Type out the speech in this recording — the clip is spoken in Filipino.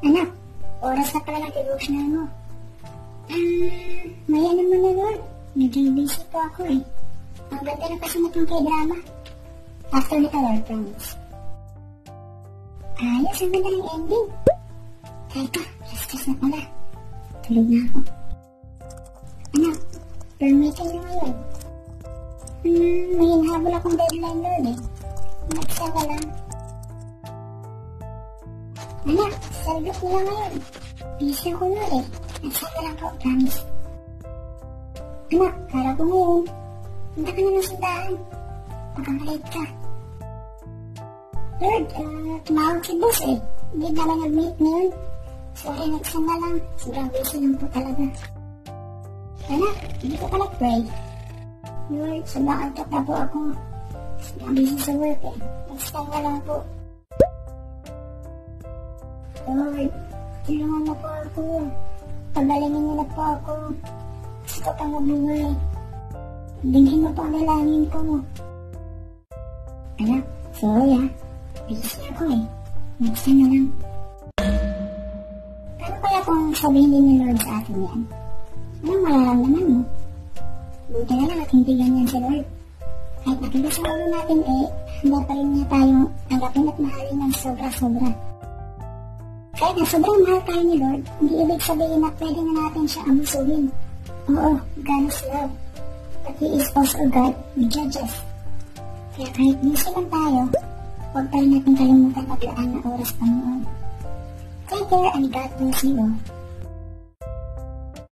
Anak, oras na pala ng devotional mo. Maya naman na Lord. Medyo busy po ako eh. Ang ganda na kasi natong k-drama. After nito Lord, promise. Ayos, ang ganda ng ending. Teka, stress na pala. Tulog na ako. Anak, permitting na ngayon. May hinahabol akong deadline Lord eh. Mag-isa ka lang. Anak, salbot nila ngayon. Busy ako Lord eh. Mag-isa ka lang po, promise. Anak, kala ko ngayon. Punta ka na ng sundahan. Magkakalit ka. Lord, tumawag si boss eh. Hindi naman nag-meet ngayon. Sorry, next time na lang. Sobrang busy lang po talaga. Anak, hindi ko pa nag-pray. Lord, sobrang antok na po ako. Sobrang busy sa work eh. Next time na lang po. Lord, tulungan mo po ako. Pagalingin niyo na po ako. Gusto ko pang mabuhay. Dinhin mo po ang dalangin ko. Anak, sorry ah. Busy ako eh. Next time na lang. Paano kaya kung sabihin din ni Lord sa akin yan? Anong mararamdaman mo? Buti na lang at hindi ganyan si Lord. Kahit nakiba sa ulo natin eh, handa pa rin niya tayong tanggapin at mahalin ng sobra-sobra. Kahit na sobrang mahal tayo ni Lord, hindi ibig sabihin na pwede na natin siya abusuhin. Oo, God is love. But He is also God who judges. Kaya kahit busy lang tayo, huwag tayo natin kalimutan maglaan na oras Panginoon. Take care and God bless you all.